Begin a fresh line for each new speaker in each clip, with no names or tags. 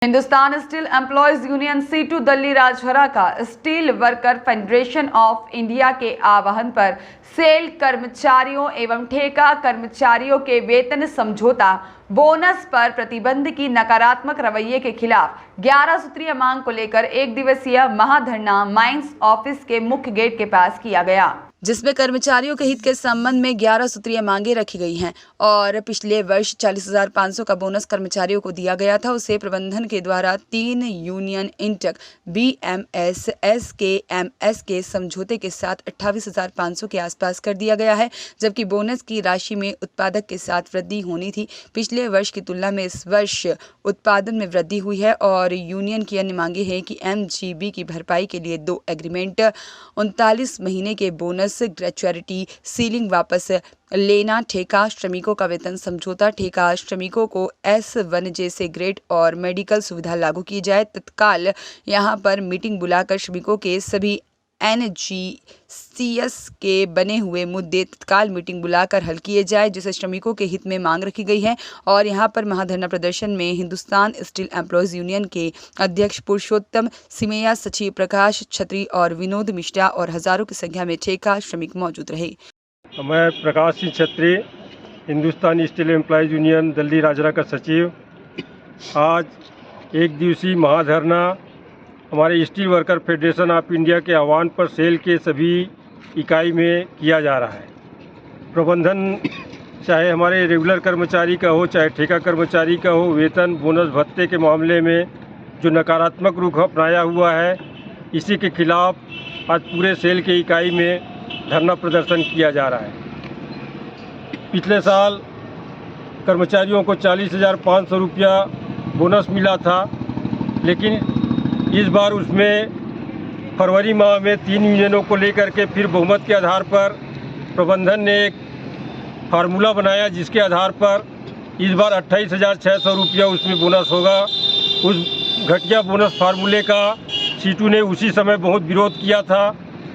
Hindustan steel employees union CITU Dalli Rajhara का steel worker federation of India के आह्वान पर सेल कर्मचारियों एवं ठेका कर्मचारियों के वेतन समझौता बोनस पर प्रतिबंध की नकारात्मक रवैये के खिलाफ 11 सूत्रीय मांग को लेकर एक दिवसीय महाधरना माइंस ऑफिस के मुख्य गेट के पास किया गया, जिसमें कर्मचारियों के हित के संबंध में 11 सूत्रीय मांगे रखी गई हैं और पिछले वर्ष 40,500 का बोनस कर्मचारियों को दिया गया था। उसे प्रबंधन के द्वारा 3 यूनियन इंटक BMS SKMS के समझौते के साथ 28,500 के आसपास कर दिया गया है, जबकि बोनस की राशि में उत्पादक के साथ वृद्धि होनी थी। पिछले वर्ष की तुलना में इस वर्ष उत्पादन में वृद्धि हुई है और यूनियन की अन्य मांगे हैं कि MGB की भरपाई के लिए 2 एग्रीमेंट, 39 महीने के बोनस, ग्रेच्युइटी सीलिंग वापस लेना, ठेका श्रमिकों का वेतन समझौता, ठेका श्रमिकों को S1 जैसे ग्रेड और मेडिकल सुविधा लागू की जाए। तत्काल यहां पर मीटिंग बुलाकर श्रमिकों के सभी NGCS के बने हुए मुद्दे तत्काल मीटिंग बुलाकर हल किए जाए, जिसे श्रमिकों के हित में मांग रखी गई है। और यहां पर महाधरना प्रदर्शन में हिंदुस्तान स्टील एम्प्लॉयज यूनियन के अध्यक्ष पुरुषोत्तम सिमैया, सचिव प्रकाश छत्री और विनोद मिश्रा और हजारों की संख्या में ठेका श्रमिक मौजूद रहे।
मैं प्रकाश सिंह छत्री, Hindustan steel employees union Delhi Rajhara का सचिव। आज एक दिवसीय महाधरना हमारे steel worker federation of India के आह्वान पर सेल के सभी इकाई में किया जा रहा है। प्रबंधन चाहे हमारे रेगुलर कर्मचारी का हो चाहे ठेका कर्मचारी का हो, वेतन बोनस भत्ते के मामले में जो नकारात्मक रुख अपनाया हुआ है, इसी के खिलाफ आज पूरे सेल के इकाई में धरना प्रदर्शन किया जा रहा है। पिछले साल कर्मचारियों को 40,500 रुपया बोनस मिला था, लेकिन इस बार उसमें फरवरी माह में 3 यूनियनों को लेकर के फिर बहुमत के आधार पर प्रबंधन ने एक फार्मूला बनाया, जिसके आधार पर इस बार 28,600 रुपया उसमें बोनस होगा। उस घटिया बोनस फार्मूले का सीटू ने उसी समय बहुत विरोध किया था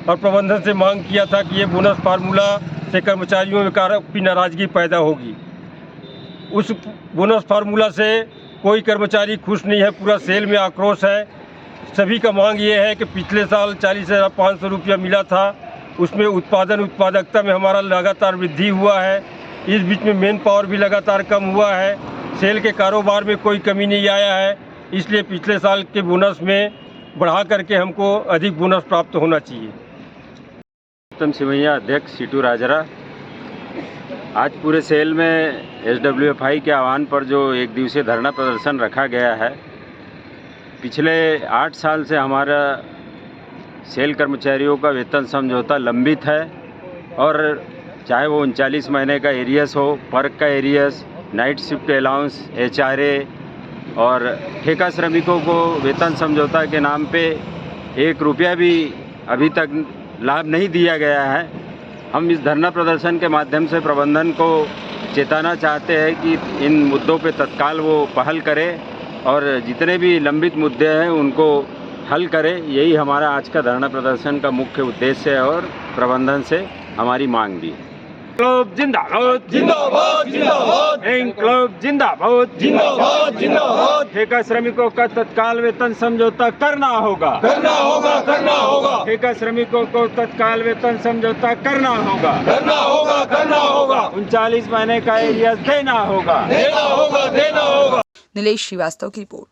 और प्रबंधन से मांग किया था कि ये बोनस फार्मूला से कर्मचारियों में काफ़ी नाराज़गी पैदा होगी। उस बोनस फार्मूला से कोई कर्मचारी खुश नहीं है, पूरा सेल में आक्रोश है। सभी का मांग ये है कि पिछले साल 40,500 रुपया मिला था, उसमें उत्पादकता में हमारा लगातार वृद्धि हुआ है। इस बीच में मेन पावर भी लगातार कम हुआ है, सेल के कारोबार में कोई कमी नहीं आया है, इसलिए पिछले साल के बोनस में बढ़ा करके हमको अधिक बोनस प्राप्त होना चाहिए।
उत्तम सिमैया, अध्यक्ष सीटू राजहरा। आज पूरे सेल में SWFI के आह्वान पर जो एक दिवसीय धरना प्रदर्शन रखा गया है, पिछले 8 साल से हमारा सेल कर्मचारियों का वेतन समझौता लंबित है और चाहे वो 39 महीने का एरियस हो, पर्क का arrears, night shift allowance, HRA और ठेका श्रमिकों को वेतन समझौता के नाम पे 1 रुपया भी अभी तक लाभ नहीं दिया गया है। हम इस धरना प्रदर्शन के माध्यम से प्रबंधन को चेताना चाहते हैं कि इन मुद्दों पे तत्काल वो पहल करे और जितने भी लंबित मुद्दे हैं उनको हल करे। यही हमारा आज का धरना प्रदर्शन का मुख्य उद्देश्य है और प्रबंधन से हमारी मांग भी है। इंक्लाब जिंदाबाद जिंदाबाद जिंदाबाद, इंक्लाब जिंदाबाद जिंदाबाद जिंदाबाद। ठेका श्रमिकों का तत्काल वेतन समझौता करना होगा करना होगा करना होगा। ठेका श्रमिकों को तत्काल वेतन समझौता करना होगा करना होगा करना होगा। 39 महीने का एरियस देना होगा देना होगा देना होगा।
नीलेश श्रीवास्तव की रिपोर्ट।